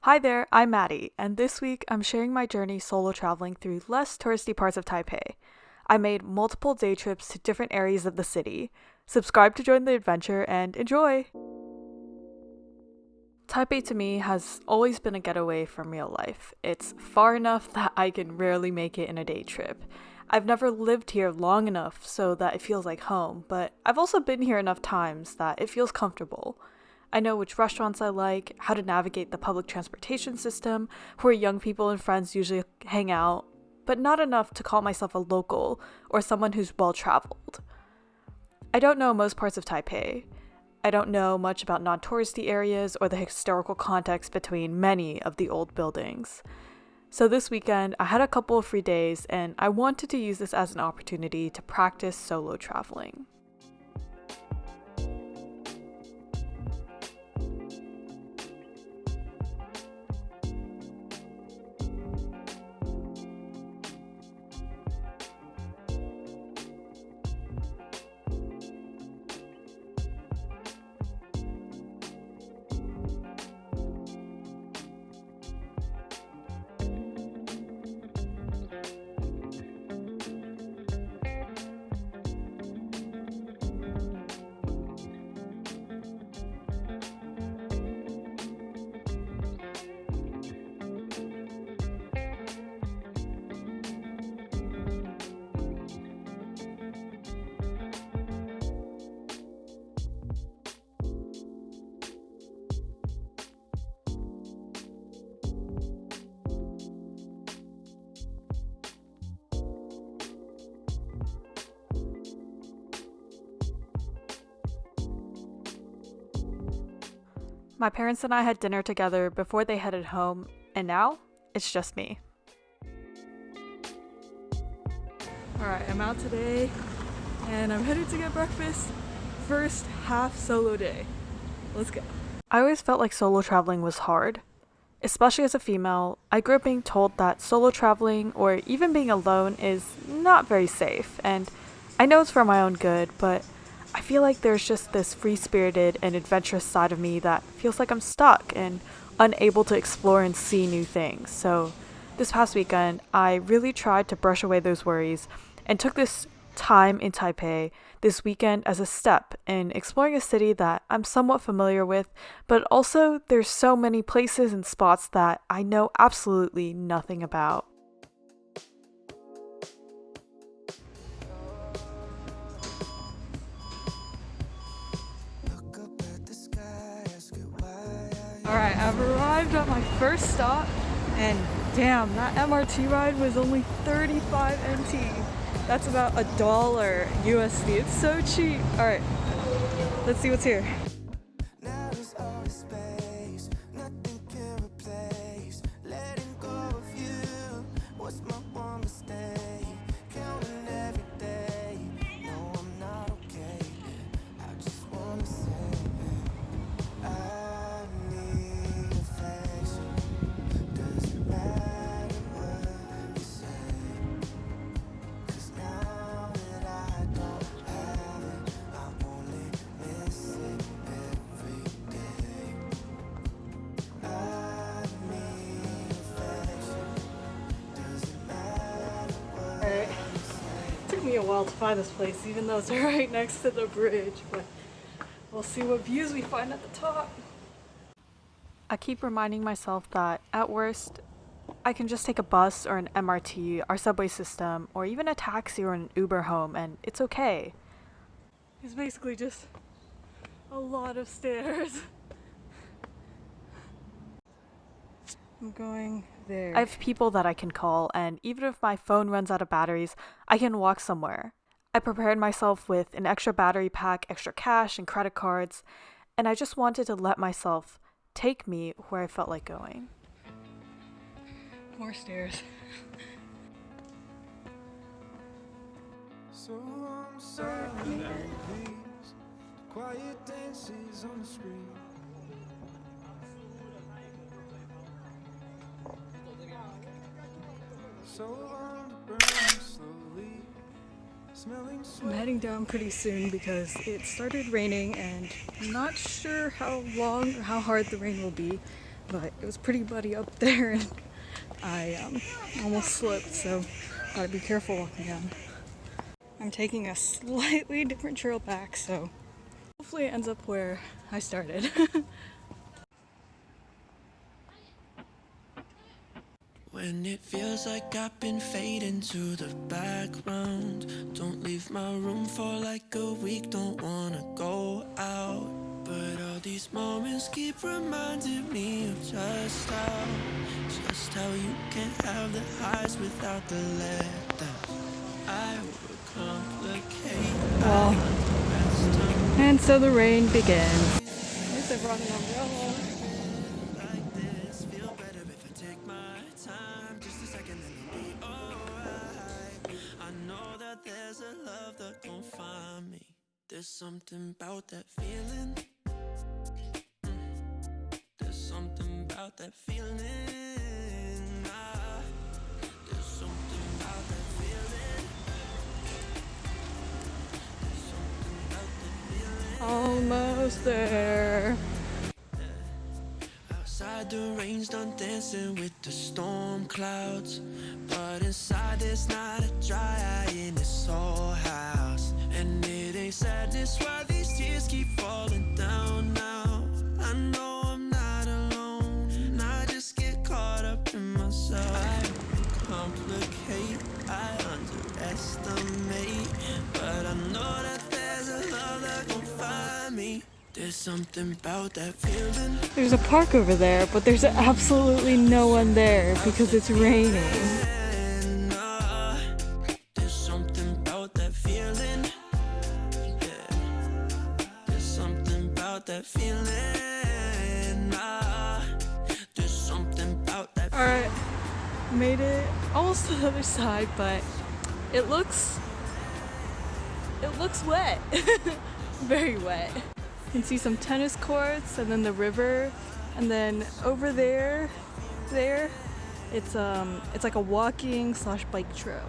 Hi there, I'm Maddy, and this week I'm sharing my journey solo traveling through less touristy parts of Taipei. I made multiple day trips to different areas of the city. Subscribe to join the adventure and enjoy! Taipei to me has always been a getaway from real life. It's far enough that I can rarely make it in a day trip. I've never lived here long enough so that it feels like home, but I've also been here enough times that it feels comfortable. I know which restaurants I like, how to navigate the public transportation system, where young people and friends usually hang out, but not enough to call myself a local or someone who's well traveled. I don't know most parts of Taipei. I don't know much about non-touristy areas or the historical context between many of the old buildings. So this weekend, I had a couple of free days and I wanted to use this as an opportunity to practice solo traveling. My parents and I had dinner together before they headed home, and now it's just me. Alright, I'm out today and I'm headed to get breakfast. First half solo day. Let's go. I always felt like solo traveling was hard. Especially as a female, I grew up being told that solo traveling or even being alone is not very safe, and I know it's for my own good, but I feel like there's just this free-spirited and adventurous side of me that feels like I'm stuck and unable to explore and see new things. So this past weekend, I really tried to brush away those worries and took this time in Taipei this weekend as a step in exploring a city that I'm somewhat familiar with, but also there's so many places and spots that I know absolutely nothing about. Alright, I've arrived at my first stop, and damn, that MRT ride was only 35 NT. That's about $1 USD. It's so cheap. Alright, let's see what's here. Alright, took me a while to find this place, even though it's right next to the bridge, but we'll see what views we find at the top. I keep reminding myself that, at worst, I can just take a bus or an MRT, our subway system, or even a taxi or an Uber home, and it's okay. It's basically just a lot of stairs. I'm going there. I have people that I can call, and even if my phone runs out of batteries, I can walk somewhere. I prepared myself with an extra battery pack, extra cash, and credit cards, and I just wanted to let myself take me where I felt like going. More stairs. So long, quiet dances on the street. I'm heading down pretty soon because it started raining and I'm not sure how long or how hard the rain will be, but it was pretty muddy up there and I almost slipped, so gotta be careful walking down. I'm taking a slightly different trail back, so hopefully it ends up where I started. When it feels like I've been fading to the background, don't leave my room for like a week, don't wanna go out. But all these moments keep reminding me of just how you can have the highs without the letdowns. I overcomplicate. Well, and so the rain begins. At least I brought an umbrella. Like this, feel better if I take my time, just a second and it'll be alright. I know that there's a love that gon' find me. There's something about that feeling. There's something about that feeling. There's something about that feeling. There's something about that feeling. Almost there. Outside the rain's done dancing with the storm clouds, but inside there's not a dry eye in this whole house. And it ain't sadness why these tears keep falling down now. I know I'm not alone, and I just get caught up in myself. I complicate, I underestimate, but I know that there's a love that gon' find me. There's something about that feeling. There's a park over there, but there's absolutely no one there because it's raining. There's something about that feeling. Yeah. There's something about that feeling. There's something about that feeling. Alright, made it almost to the other side, but it looks wet. Very wet. You can see some tennis courts and then the river, and then over there, it's like a walking / bike trail.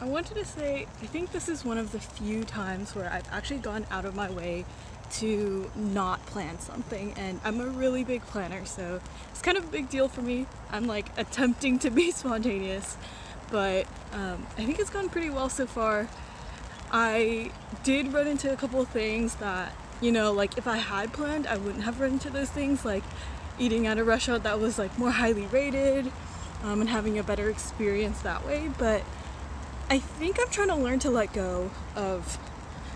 I wanted to say, I think this is one of the few times where I've actually gone out of my way to not plan something, and I'm a really big planner, so it's kind of a big deal for me. I'm like attempting to be spontaneous, but I think it's gone pretty well so far. I did run into a couple of things that, you know, like if I had planned, I wouldn't have run into those things, like eating at a restaurant that was like more highly rated, and having a better experience that way. But I think I'm trying to learn to let go of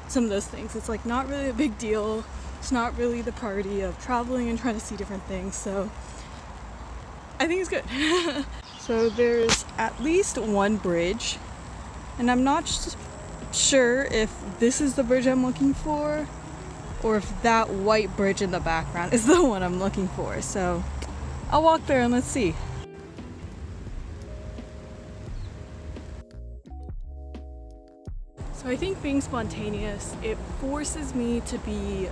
some of those things. It's like not really a big deal. It's not really the priority of traveling and trying to see different things. So I think it's good. So there's at least one bridge, and I'm not sure if this is the bridge I'm looking for or if that white bridge in the background is the one I'm looking for. So I'll walk there and let's see. So I think being spontaneous, it forces me to be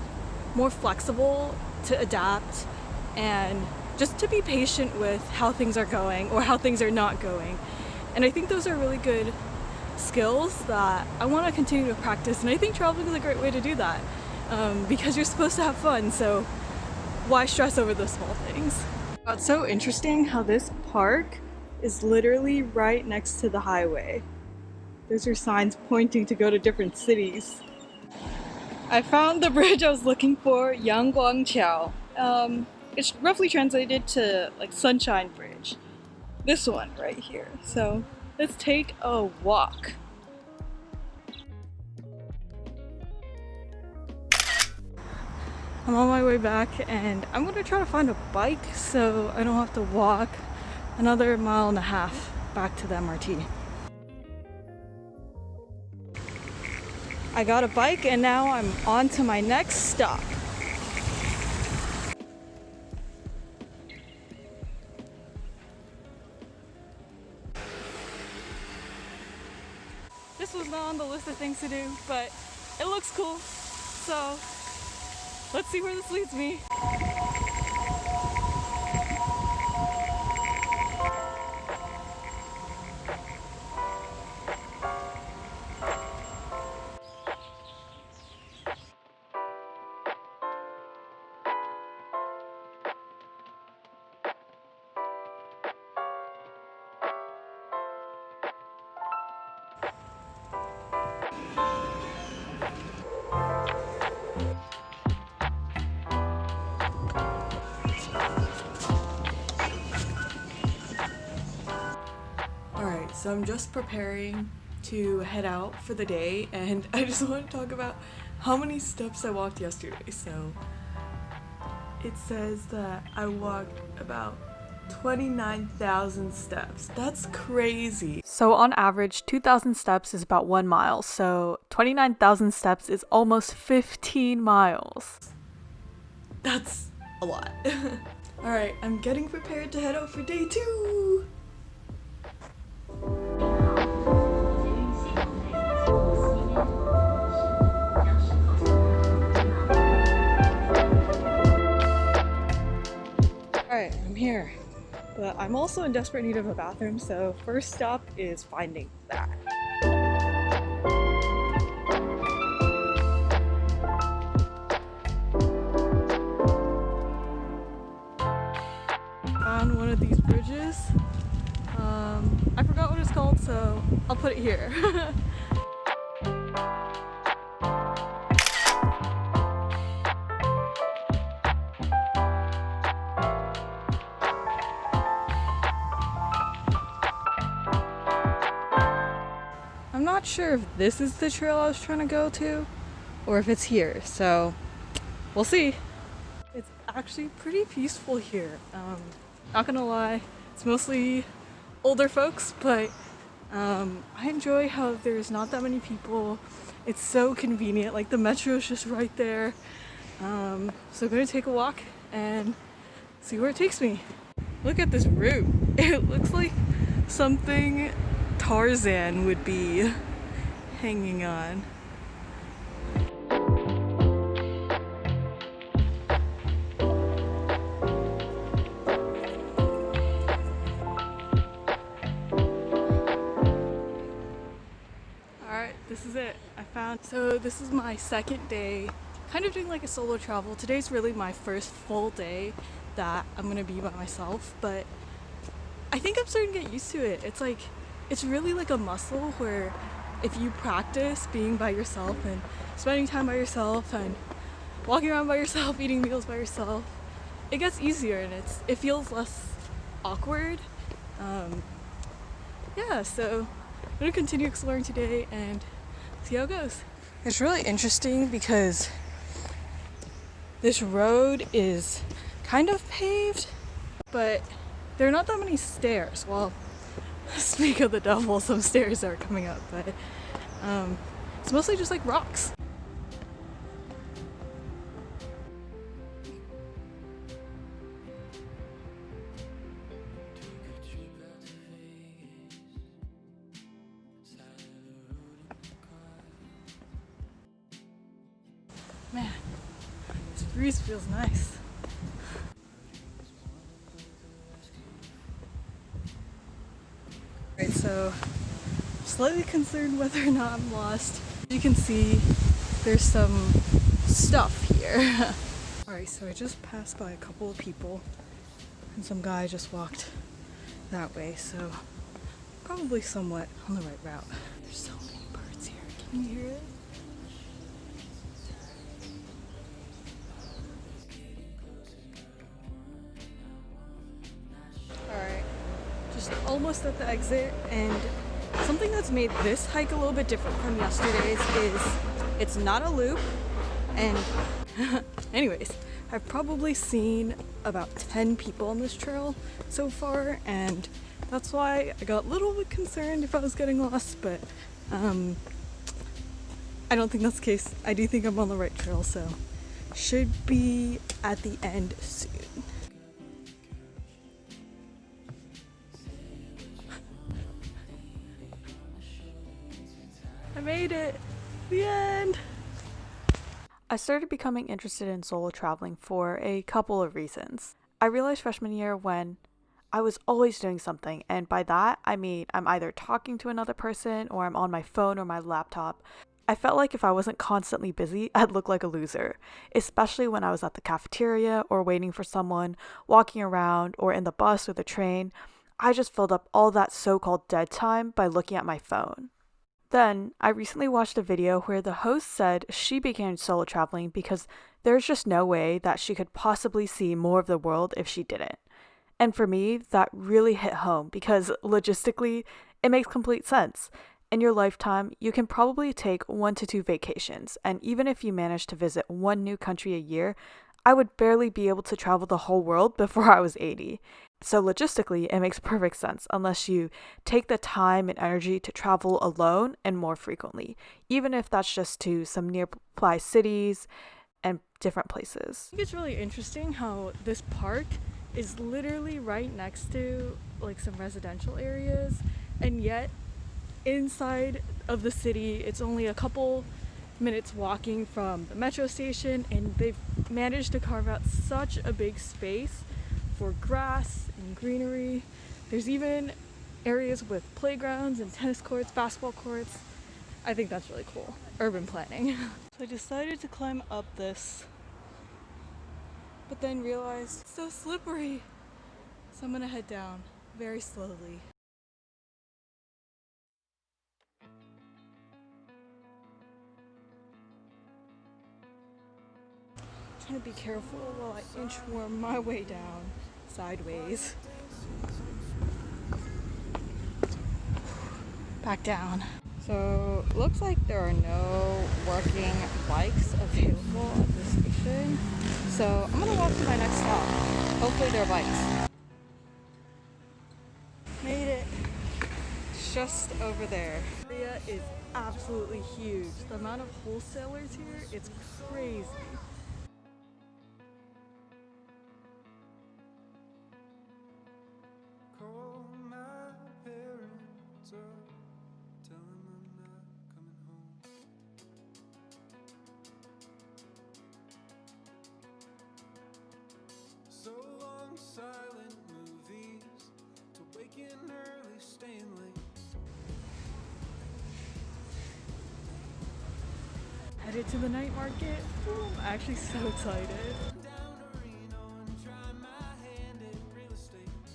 more flexible, to adapt, and just to be patient with how things are going or how things are not going. And I think those are really good skills that I want to continue to practice, and I think traveling is a great way to do that, because you're supposed to have fun, so why stress over the small things? It's so interesting how this park is literally right next to the highway. Those are signs pointing to go to different cities. I found the bridge I was looking for, Yangguangqiao. It's roughly translated to like Sunshine Bridge. This one right here. So let's take a walk. I'm on my way back and I'm gonna try to find a bike so I don't have to walk another 1.5 miles back to the MRT. I got a bike and now I'm on to my next stop. This was not on the list of things to do, but it looks cool. So let's see where this leads me. So I'm just preparing to head out for the day, and I just want to talk about how many steps I walked yesterday. So it says that I walked about 29,000 steps. That's crazy. So on average, 2,000 steps is about 1 mile. So 29,000 steps is almost 15 miles. That's a lot. Alright, I'm getting prepared to head out for day 2. Alright, I'm here. But I'm also in desperate need of a bathroom, so first stop is finding that. Found one of these bridges. I forgot what it's called, so I'll put it here. I'm not sure if this is the trail I was trying to go to or if it's here, so we'll see. It's actually pretty peaceful here. Not gonna lie, it's mostly older folks, but I enjoy how there's not that many people. It's so convenient, like the metro is just right there. So I'm gonna take a walk and see where it takes me. Look at this route. It looks like something Tarzan would be hanging on. Alright, this is it. So this is my second day, kind of doing like a solo travel. Today's really my first full day that I'm gonna be by myself, but I think I'm starting to get used to it. It's really like a muscle where if you practice being by yourself and spending time by yourself and walking around by yourself, eating meals by yourself, it gets easier and it feels less awkward. Yeah, so I'm gonna continue exploring today and see how it goes. It's really interesting because this road is kind of paved, but there are not that many stairs. Well, speak of the devil, some stairs are coming up, but it's mostly just like rocks. Man, this breeze feels nice. Alright, so I'm slightly concerned whether or not I'm lost. As you can see, there's some stuff here. Alright, so I just passed by a couple of people and some guy just walked that way, so probably somewhat on the right route. There's so many birds here. Can you hear it? Almost at the exit, and something that's made this hike a little bit different from yesterday's is it's not a loop, and anyways, I've probably seen about 10 people on this trail so far, and that's why I got a little bit concerned if I was getting lost, but I don't think that's the case. I do think I'm on the right trail, so should be at the end soon. I made it! The end! I started becoming interested in solo traveling for a couple of reasons. I realized freshman year when I was always doing something, and by that I mean I'm either talking to another person or I'm on my phone or my laptop. I felt like if I wasn't constantly busy, I'd look like a loser, especially when I was at the cafeteria or waiting for someone, walking around, or in the bus or the train. I just filled up all that so-called dead time by looking at my phone. Then, I recently watched a video where the host said she began solo traveling because there's just no way that she could possibly see more of the world if she didn't. And for me, that really hit home because logistically, It makes complete sense. In your lifetime, you can probably take 1 to 2 vacations, and even if you manage to visit one new country a year, I would barely be able to travel the whole world before I was 80. So logistically, it makes perfect sense unless you take the time and energy to travel alone and more frequently, even if that's just to some nearby cities and different places. I think it's really interesting how this park is literally right next to like some residential areas, and yet inside of the city it's only a couple minutes walking from the metro station, and they've managed to carve out such a big space for grass and greenery. There's even areas with playgrounds and tennis courts, basketball courts. I think that's really cool. Urban planning. So I decided to climb up this, but then realized it's so slippery. So I'm gonna head down very slowly. Trying to be careful while I inchworm my way down sideways. Back down. So looks like there are no working bikes available at this station. So I'm gonna walk to my next stop. Hopefully there are bikes. Made it. Just over there. The area is absolutely huge. The amount of wholesalers here, it's crazy. Silent movies to waking early, staying late. Headed to the night market. Ooh, I'm actually so excited. Down to Reno and try my hand at real estate.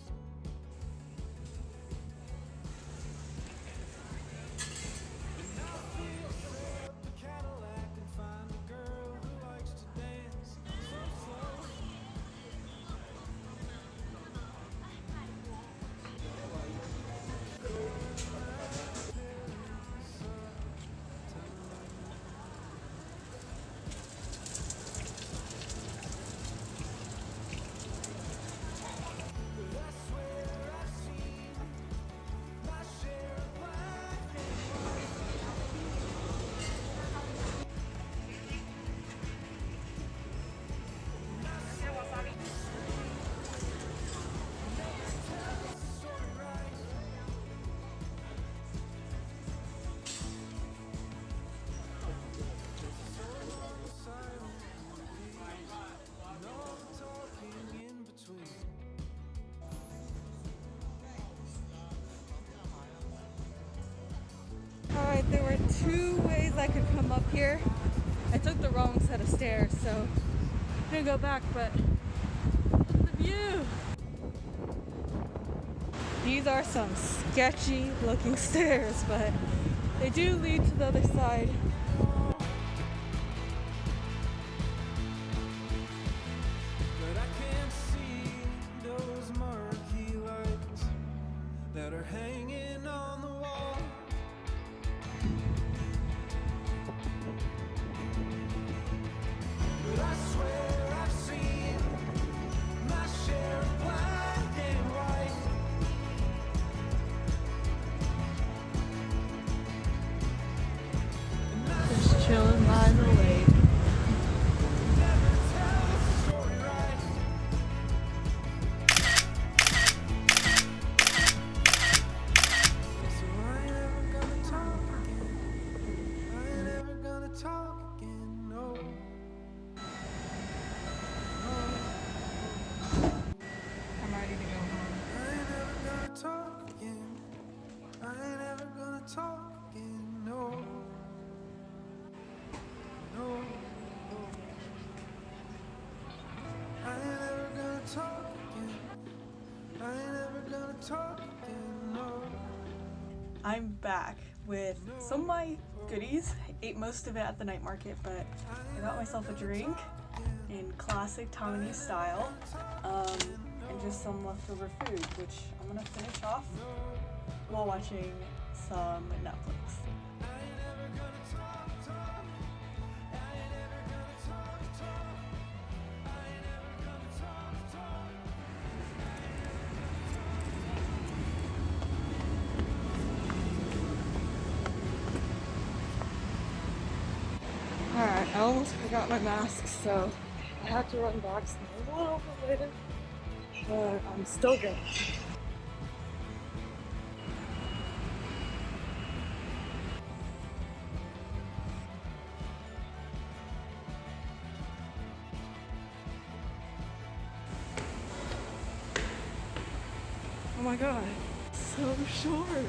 And I'll fix up a Cadillac and find a girl who likes to dance so slow. Alright, there were 2 ways I could come up here. I took the wrong set of stairs, so I'm gonna go back, but the view! These are some sketchy looking stairs, but they do lead to the other side. But I can't see those marquee lights that are hanging on the wall. But I swear I've seen my share of black and white. Just chilling by the lake. Never tell the story right. So I ain't ever gonna talk again. I ain't ever gonna talk again, no. I'm ready to go home. I ain't ever gonna talk again. I ain't ever gonna talk again, no. No. I ain't ever gonna talk again. I ain't ever gonna talk again, no. I'm back with some of my goodies. I ate most of it at the night market, but I got myself a drink in classic Taiwanese style, and just some leftover food, which I'm gonna finish off while watching some Netflix. Alright, I almost forgot my mask, so I had to run back, so it was a little bit later, but I'm still good. Oh my god, so short.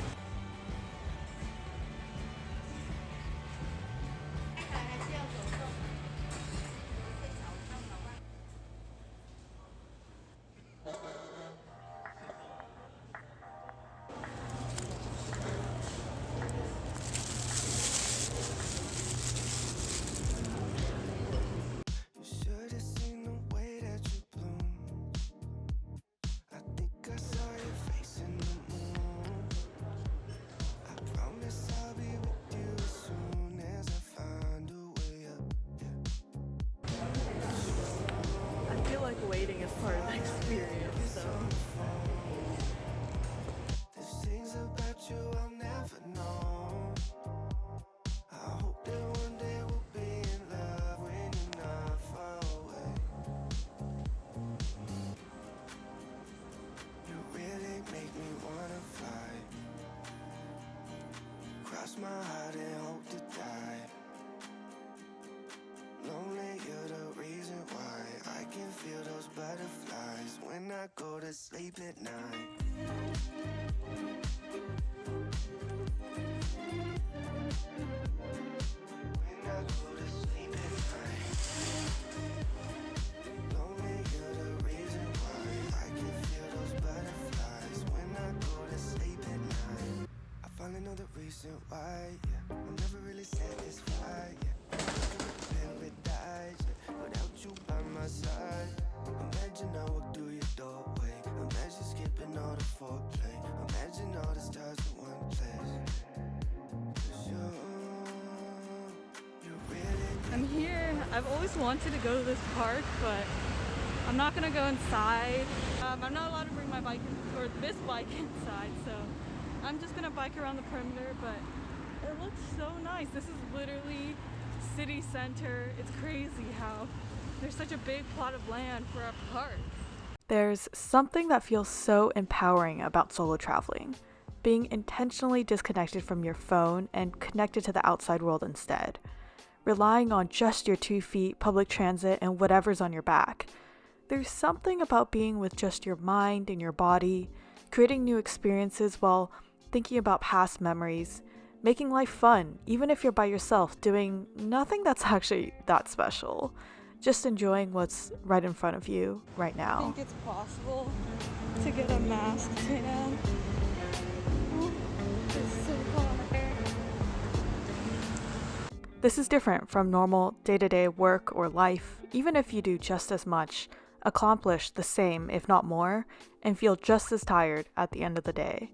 Waiting is part of the experience, so. There's things about you I'll never know. I hope that one day we'll be in love when you're not far away. You really make me wanna fly. Cross my heart and hope to die. Lonely, you're the reason why I can feel those butterflies when I go to sleep at night. When I go to sleep at night. Lonely, you're the reason why I can feel those butterflies when I go to sleep at night. I finally know the reason why, yeah. I'm never really satisfied, yeah. Paradise, without you by my side. Imagine I walk through your doorway. Imagine skipping all the foreplay. Imagine all the stars in one place. 'Cause you really. I'm here. I've always wanted to go to this park, but I'm not gonna go inside. I'm not allowed to bring my bike or this bike inside, so I'm just gonna bike around the perimeter, but it looks so nice. This is literally city center. It's crazy how there's such a big plot of land for a park. There's something that feels so empowering about solo traveling, being intentionally disconnected from your phone and connected to the outside world instead, relying on just your 2 feet, public transit, and whatever's on your back. There's something about being with just your mind and your body, creating new experiences while thinking about past memories, making life fun, even if you're by yourself, doing nothing that's actually that special. Just enjoying what's right in front of you right I now. think it's possible to get a mask tan. Ooh, it's so hot. This is different from normal day-to-day work or life, even if you do just as much, accomplish the same if not more, and feel just as tired at the end of the day.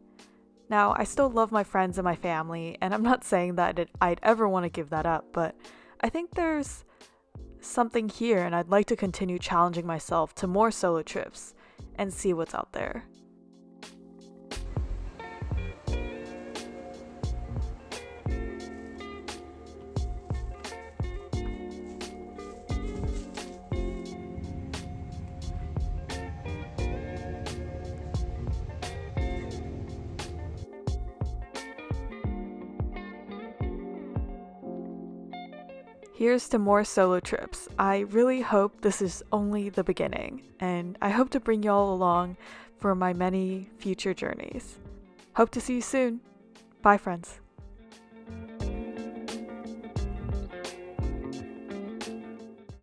Now, I still love my friends and my family, and I'm not saying that I'd ever want to give that up, but I think there's something here, and I'd like to continue challenging myself to more solo trips and see what's out there. Here's to more solo trips. I really hope this is only the beginning, and I hope to bring y'all along for my many future journeys. Hope to see you soon. Bye, friends.